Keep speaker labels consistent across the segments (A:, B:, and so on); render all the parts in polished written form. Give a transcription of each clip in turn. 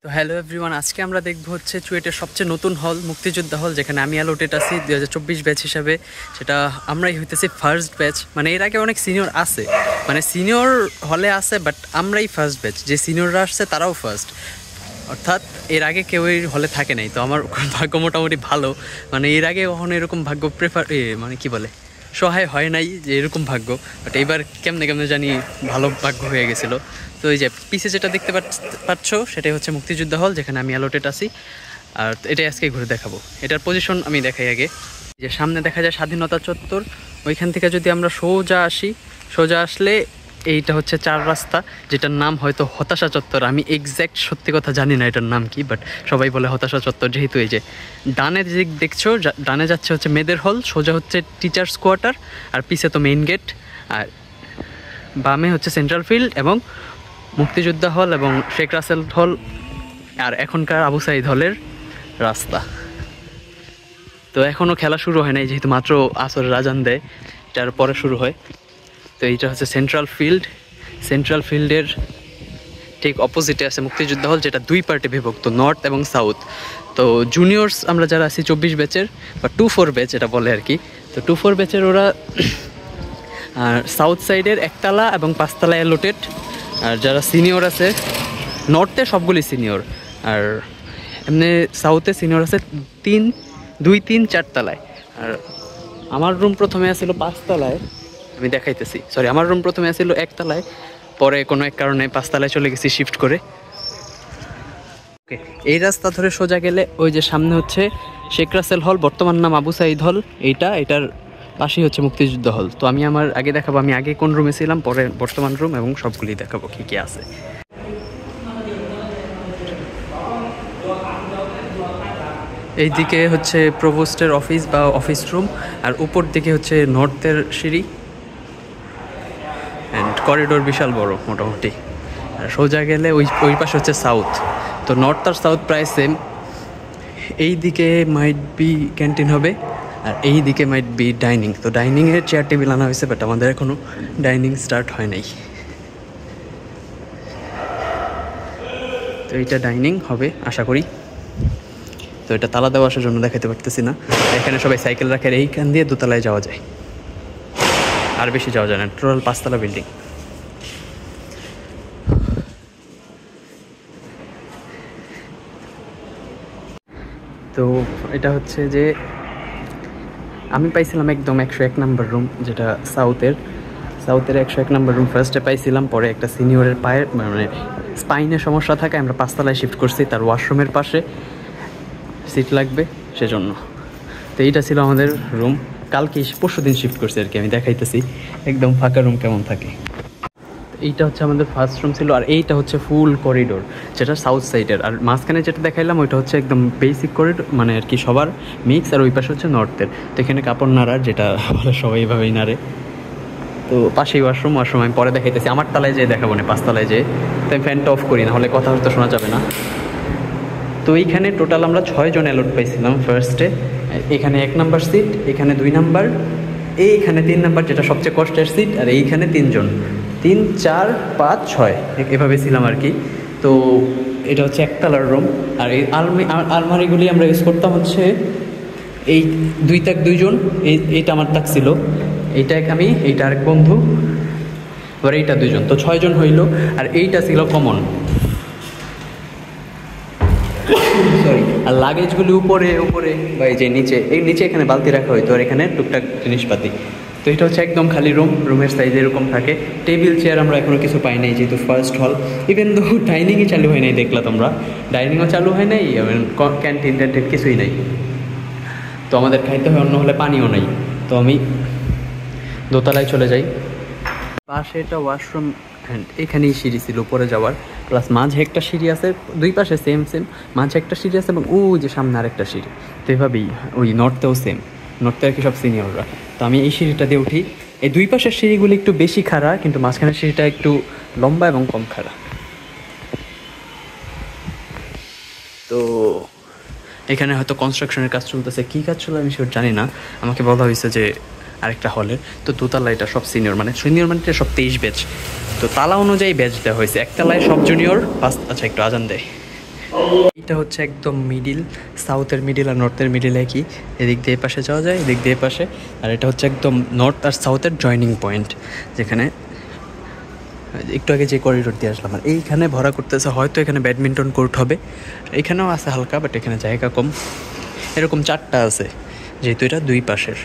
A: তো hello everyone, আজকে আমরা দেখব হচ্ছে চুয়েটের সবচেয়ে নতুন হল মুক্তিযোদ্ধা হল, যেখানে আমি অ্যালোটেড আছি 2024 ব্যাচ হিসাবে। সেটা আমরাই হইতেছি ফার্স্ট ব্যাচ, মানে এর আগে অনেক সিনিয়র আছে, মানে সিনিয়র হলে আছে, বাট আমরাই ফার্স্ট ব্যাচ। যে সিনিয়ররা আসছে তারাও ফার্স্ট, অর্থাৎ এর আগে কেউই হলে থাকে নাই। তো আমার ভাগ্য মোটামুটি ভালো, মানে এর আগে কখনো এরকম ভাগ্য মানে কি বলে সহায় হয় নাই যে এরকম ভাগ্য, বাট এইবার কেমনে কেমনে জানি ভালো ভাগ্য হয়ে গেছিলো। তো এই যে পিছে যেটা দেখতে পাচ্ছ সেটাই হচ্ছে মুক্তিযোদ্ধা হল, যেখানে আমি অ্যালোটেড আছি। আর এটাই আজকে ঘুরে দেখাবো। এটার পজিশন আমি দেখাই আগে। যে সামনে দেখা যায় স্বাধীনতা চত্বর, ওইখান থেকে যদি আমরা সোজা আসলে এইটা হচ্ছে 4 রাস্তা, যেটার নাম হয়তো হতাশা চত্বর। আমি এক্স্যাক্ট সত্যি কথা জানি না এটার নাম কি, বাট সবাই বলে হতাশা চত্বর। যেহেতু এই যে ডানে দিক দেখছো, ডানে যাচ্ছে হচ্ছে মেয়েদের হল, সোজা হচ্ছে টিচার্স কোয়ার্টার, আর পিছে তো মেইন গেট, আর বামে হচ্ছে সেন্ট্রাল ফিল্ড এবং মুক্তিযোদ্ধা হল এবং শেখ রাসেল হল, আর এখনকার আবু সাইদ হলের রাস্তা। তো এখনও খেলা শুরু হয় নাই, যেহেতু মাত্র আসরের আজান দেয়, এটার পরে শুরু হয়। তো এইটা হচ্ছে সেন্ট্রাল ফিল্ডের ঠিক অপোজিটে আছে মুক্তিযোদ্ধা হল, যেটা 2 পার্টে বিভক্ত, নর্থ এবং সাউথ। তো জুনিয়র্স আমরা যারা আছি 24 ব্যাচের বা 24 ব্যাচ এটা বলে আর কি, তো 24 ব্যাচের ওরা আর সাউথ সাইডের 1 তালা এবং 5 তালা অ্যালোটেড। আর যারা সিনিয়র আছে নর্থে সবগুলি সিনিয়র, আর এমনি সাউথে সিনিয়র আছে 2, 3, 4 তালায়। আর আমার রুম প্রথমে আসছিল 5 তালায়, আমি দেখাইতেছি, সরি, আমার রুম প্রথমে আসছিল 1 তালায়, পরে কোনো এক কারণে 5 তালায় চলে গেছি শিফট করে। ওকে, এই রাস্তা ধরে সোজা গেলে ওই যে সামনে হচ্ছে শেখ রাসেল হল, বর্তমান নাম আবু সাইদ হল। এটার পাশেই হচ্ছে মুক্তিযুদ্ধ হল। তো আমি আমার আগে দেখাবো আমি আগে কোন রুমে ছিলাম, পরে বর্তমান রুম, এবং সবগুলি দেখাবো কী কী আছে। এইদিকে হচ্ছে প্রভোস্টের অফিস বা অফিস রুম, আর উপর দিকে হচ্ছে নর্থের সিঁড়ি অ্যান্ড করিডোর বিশাল বড় মোটামুটি। আর সোজা গেলে ওই পাশে হচ্ছে সাউথ। তো নর্থ আর সাউথ প্রায় সেম। এই দিকে মাইট বি ক্যান্টিন হবে, আর এই দিকে মাইট বি ডাইনিং। তো ডাইনিংয়ের চেয়ার টেবিল আনা হয়েছে, বাট আমাদের এখনও ডাইনিং স্টার্ট হয় নাই। তো এইটা ডাইনিং হবে আশা করি। তো এটা তালা দেওয়া আসার জন্য দেখাতে পারতেছি না। এখানে সবাই সাইকেল রাখে, এইখান দিয়ে 2 তলায় যাওয়া যায়, আর বেশি যাওয়া যায় না। টোটাল 5 তলা বিল্ডিং। তো এটা হচ্ছে যে আমি পাইছিলাম একদম 101 নম্বর রুম, যেটা সাউথের 101 নম্বর রুম ফার্স্টে পাইছিলাম। পরে একটা সিনিয়রের পায়ের মানে স্পাইনের সমস্যা থাকে, আমরা 5 তলায় শিফট করছি, তার ওয়াশরুমের পাশে সিট লাগবে সেজন্য। তো এইটা ছিল আমাদের রুম। কালকে পরশুদিন শিফট করছি আর কি, আমি দেখাইতেছি একদম ফাঁকা রুম কেমন থাকে। এইটা হচ্ছে আমাদের ফার্স্ট রুম ছিল, আর এইটা হচ্ছে ফুল করিডোর, যেটা সাউথ সাইডের। আর মাঝখানে যেটা দেখাইলাম ওইটা হচ্ছে একদম বেসিক করিডোর, মানে আর কি সবার মিক্স। আর ওই পাশে হচ্ছে নর্থের। তো এখানে কাপড় নাড়ার, যেটা বলে সবাই এইভাবেই নাড়ে। তো পাশেই ওয়াশরুম আমি পরে দেখাইতেছি। আমার তালায় যেয়ে দেখাবো না, 5 তালায় যেয়ে। তো আমি ফ্যানটা অফ করি, না হলে কথা হয়তো শোনা যাবে না। তো এইখানে টোটাল আমরা 6 জন অ্যালোট পাইছিলাম ফার্স্টে। এখানে 1 নাম্বার সিট, এখানে 2 নাম্বার, এইখানে 3 নাম্বার, যেটা সবচেয়ে কষ্টের সিট। আর এইখানে 3 জন, 3, 4, 5, 6 এভাবে ছিলাম আর কি। তো এটা হচ্ছে 1 তলার রুম। আর এই আলমারিগুলি আমরা ইউজ করতাম হচ্ছে এই 2 তাক 2 জন, এইটা আমার তাক ছিল, এইটা আমি, এইটা আরেক বন্ধু, এবার এইটা 2 জন, তো 6 জন হইল। আর এইটা ছিল কমন, সরি। আর লাগেজগুলি উপরে বা এই যে নিচে এখানে বালতি রাখা হইতো, আর এখানে টুকটাক জিনিসপাতি। তো এটা হচ্ছে একদম খালি রুমের সাইজ এরকম থাকে। টেবিল চেয়ার আমরা এখনও কিছু পাই নাই, যেহেতু ফার্স্ট হল। ইভেন তো ডাইনিংই চালু হয় নাই, দেখলা তোমরা, ডাইনিংও চালু হয় নাই, ক্যান্টিন কিছুই নাই। তো আমাদের খাইতে হয়, অন্য হলে পানিও নাই। তো আমি দোতলায় চলে যাই। পাশে এটা ওয়াশরুম, অ্যান্ড এখানেই সিঁড়ি ছিল উপরে যাওয়ার, প্লাস মাঝে একটা সিঁড়ি আছে, 2 পাশে সেম মাঝে একটা সিঁড়ি আছে, এবং ওই যে সামনে আরেকটা সিঁড়ি। তো এভাবেই ওই নর্থেও সেম, নর্থে আর কি সব সিনিয়ররা। তো আমি এই সিঁড়িটা দিয়ে উঠি। এই 2 পাশের সিঁড়িগুলি একটু বেশি খাড়া, কিন্তু মাঝখানের সিঁড়িটা একটু লম্বা এবং কম খাড়া। তো এখানে হয়তো কনস্ট্রাকশনের কাজ চলতেছে, কী কাজ চলে আমি সেটা জানি না। আমাকে বলা হয়েছে যে আরেকটা হলের, তো 2 তলা, এটা সব সিনিয়র মানে সব 23 ব্যাচ। তো তালা অনুযায়ী ব্যাচ দেওয়া হয়েছে। 1 তলায় সব জুনিয়র, 5, আচ্ছা একটু আজান দেয়, এটা হচ্ছে একদম মিডিল, সাউথের মিডিল আর নর্থের মিডিল একই। এদিক দিয়ে পাশে যাওয়া যায়, এদিক দিয়ে পাশে। আর এটা হচ্ছে একদম নর্থ আর সাউথের জয়নিং পয়েন্ট, যেখানে একটু আগে যে করিডোর দিয়ে আসলাম। আর এইখানে ভরা করতেছে, হয়তো এখানে ব্যাডমিন্টন কোর্ট হবে। এখানেও আছে হালকা, বাট এখানে জায়গা কম। এরকম 4টা আছে, যেহেতু এটা 2 পাশের।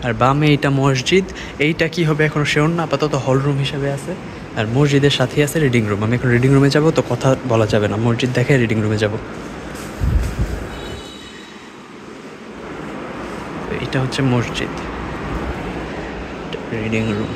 A: আর বামে এইটা মসজিদ। এইটা কি হবে এখনও শিওর না, আপাতত হল রুম হিসেবে আছে। আর মসজিদের সাথেই আছে রিডিং রুম। আমি এখন রিডিং রুমে যাব, তো কথা বলা যাবে না, মসজিদ দেখে রিডিং রুমে যাব। এটা হচ্ছে মসজিদ, রিডিং রুম।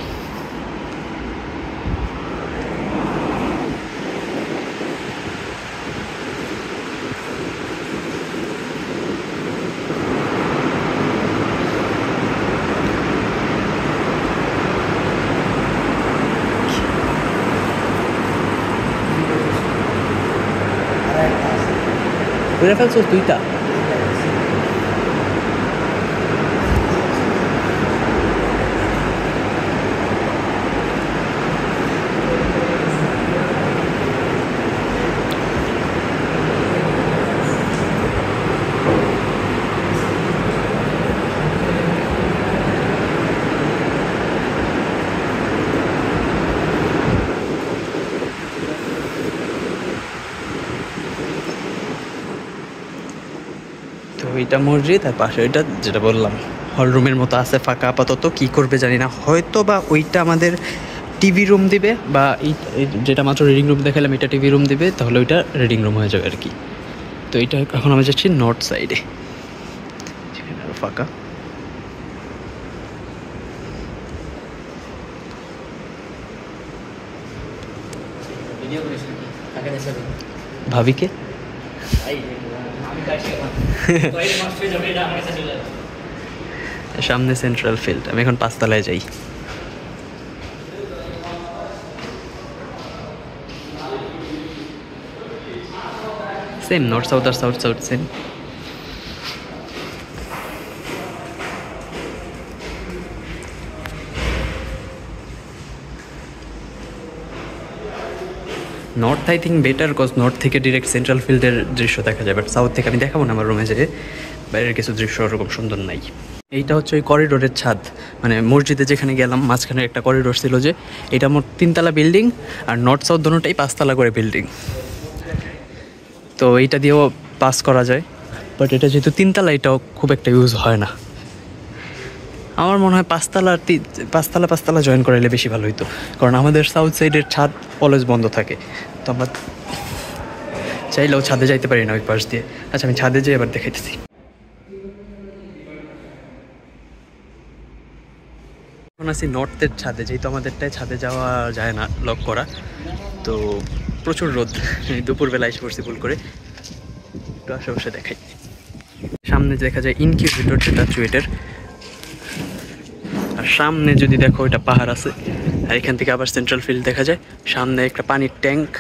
A: বুঝে ফেলছোস দুইটা? তো এটা মসজিদ, আর পাশে ওইটা যেটা বললাম হল রুমের মতো আছে ফাঁকা আপাতত। কী করবে জানি না, হয়তো বা ওইটা আমাদের টিভি রুম দিবে, বা এই যেটা মাত্র রিডিং রুম দেখালাম এটা টিভি রুম দিবে, তাহলে ওইটা রিডিং রুম হয়ে যাবে আর কি। তো এইটা এখন আমি যাচ্ছি নর্থ সাইডে, যেখানে আরও ফাঁকা। ভাবিকে সামনে সেন্ট্রাল ফিল্ড। আমি এখন 5 তলায় যাই। সেম নর্থ সাউথ আর south south same. North I think better, cause north থেকে ডিরেক্ট সেন্ট্রাল ফিল্ডের দৃশ্য দেখা যায়, বাট সাউথ থেকে আমি দেখাবো না আমার রুমে যেয়ে, বাইরের কিছু দৃশ্য ওরকম সুন্দর নাই। এইটা হচ্ছে ওই করিডোরের ছাদ, মানে মসজিদে যেখানে গেলাম মাঝখানে একটা করিডোর ছিল, যে এটা মোট 3 তলা বিল্ডিং, আর নর্থ সাউথ দুটোটাই 5 তলা করে বিল্ডিং। তো এইটা দিয়েও পাস করা যায়, বাট এটা যেহেতু 3 তলা, এটাও খুব একটা ইউজ হয় না। আমার মনে হয় 5 তলা জয়েন করাইলে বেশি ভালো হইতো, কারণ আমাদের সাউথ সাইডের ছাদ অলওয়েজ বন্ধ থাকে। তো আমরা চাইলেও ছাদে যাইতে পারি না ওই পাশ দিয়ে। আচ্ছা, আমি ছাদে যাই, এবার দেখাইতেছি। এখন আছি নর্থের ছাদে, যেহেতু আমাদেরটায় ছাদে যাওয়া যায় না লক করা, তো প্রচুর রোদ। দুপুরবেলা এসে পড়ছি ভুল করে, একটু আশেপাশে দেখাই। সামনে দেখা যায় ইনকিউবেটর, যেটা চুয়েটের। আর সামনে যদি দেখো এটা পাহাড় আছে, আর এখান থেকে আবার সেন্ট্রাল ফিল্ড দেখা যায়। সামনে একটা পানির ট্যাঙ্ক,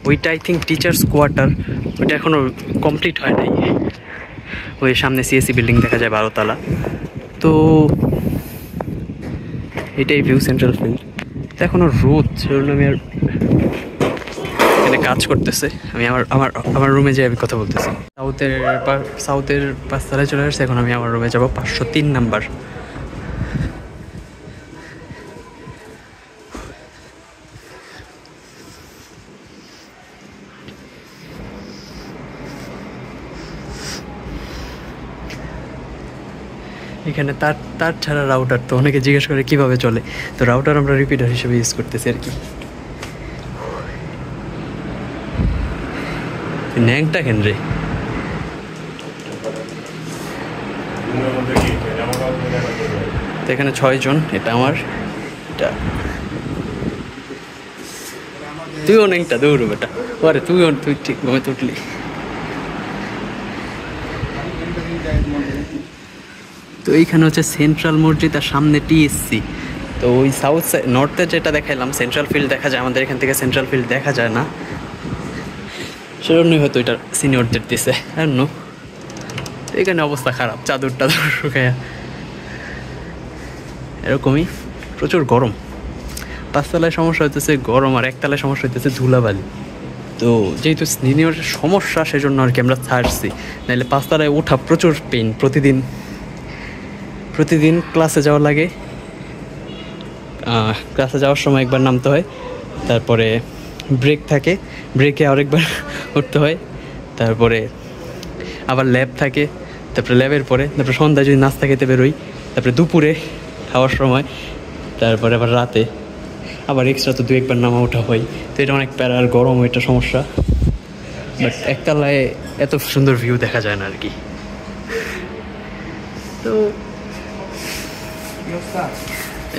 A: ওইটা আই থিঙ্ক টিচার্স কোয়ার্টার, ওইটা এখনও কমপ্লিট হয় নাই। ওই সামনে সিএসসি বিল্ডিং দেখা যায় 12 তলা। তো এটাই ভিউ সেন্ট্রাল ফিল্ড। তো এখনও রোদ, সেজন্য আমি আর এখানে কাজ করতেছে। আমি আমার রুমে যাই, আমি কথা বলতেছি। সাউথের 5 তলায় চলে আসছে। এখন আমি আমার রুমে যাবো 503 নাম্বার। এখানে তার ছাড়া রাউটার, তো অনেকে জিজ্ঞেস করে কীভাবে চলে, তো রাউটার আমরা রিপিটার হিসেবে ইউজ করতেছি আর কি। ন্যাংটা কেন রে? তো এখানে 6 জন, এটা আমার, এটা তুইও ন্যাংটা, দৌড়ো বেটা। আরে তুই ঠিক ঘুমে উঠলি। তো এইখানে হচ্ছে সেন্ট্রাল মসজিদ, আর সামনে টিএসসি। তো ওই সাউথ সাইড নর্থে যেটা দেখাইলাম সেন্ট্রাল ফিল্ড দেখা যায়, আমাদের এখান থেকে সেন্ট্রাল ফিল্ড দেখা যায় না, সেজন্যই হয়তো এটা সিনিয়রদের দিছে। আর নো, এখানে অবস্থা খারাপ, চাদর শুকায়া এরকমই। প্রচুর গরম। 5 তলায় সমস্যা হইতেছে গরম, আর 1 তলায় সমস্যা হইতেছে ধুলাবালি। তো যেহেতু সিনিয়রের সমস্যা সেজন্য আর কি আমরা ছাড়ছি, নাহলে 5 তলায় ওঠা প্রচুর পেইন। প্রতিদিন ক্লাসে যাওয়া লাগে, ক্লাসে যাওয়ার সময় একবার নামতে হয়, তারপরে ব্রেক থাকে, ব্রেকে আরেকবার উঠতে হয়, তারপরে আবার ল্যাব থাকে, তারপরে ল্যাবের পরে তারপরে সন্ধ্যায় যদি নাস্তা খেতে বেরোই, তারপরে দুপুরে খাওয়ার সময়, তারপরে আবার রাতে আবার এক্সট্রা তো 2-1 বার নামা ওঠা হয়। তো এটা অনেক প্যারা, আর গরম এটা সমস্যা। বাট একতলায় এত সুন্দর ভিউ দেখা যায় না আর কি। তো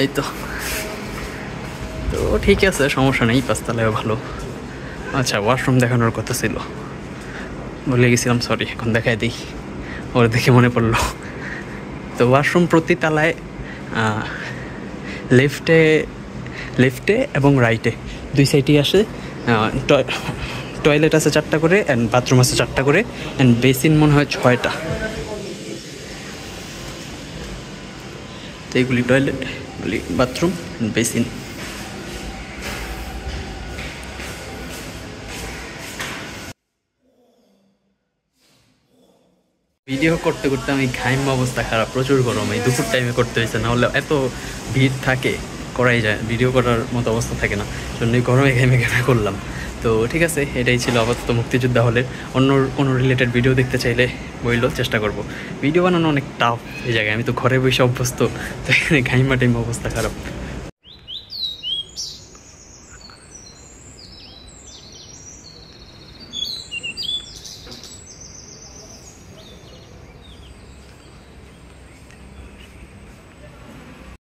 A: এই তো ঠিক আছে, সমস্যা নেই, 5 তলায়ও ভালো। আচ্ছা, ওয়াশরুম দেখানোর কথা ছিল, ভুলে গেছিলাম, সরি। এখন দেখাই দিই, ওর দেখে মনে পড়লো। তো ওয়াশরুম প্রতি তলায় লেফটে এবং রাইটে 2 সাইডেই আসে। টয়লেট আছে 4টা করে, অ্যান্ড বাথরুম আছে 4টা করে, অ্যান্ড বেসিন মনে হয় 6টা। তো এইগুলি টয়লেট, এগুলি বাথরুম, বেসিন। ভিডিও করতে করতে আমি ঘাইম, অবস্থা খারাপ, প্রচুর গরম। এই দুপুর টাইমে করতে হয়েছে, না হলে এত ভিড় থাকে করাই যায়, ভিডিও করার মতো অবস্থা থাকে না, জন্য গরমে ঘেমে করলাম। তো ঠিক আছে, এটাই ছিল আপাতত মুক্তিযোদ্ধা হলের। অন্য কোনো রিলেটেড ভিডিও দেখতে চাইলে বললো, চেষ্টা করব। ভিডিও বানানো অনেক টাফ এই জায়গায়, আমি তো ঘরে বসে অভ্যস্ত, তো এখানে ঘাইমা টাইম অবস্থা খারাপ।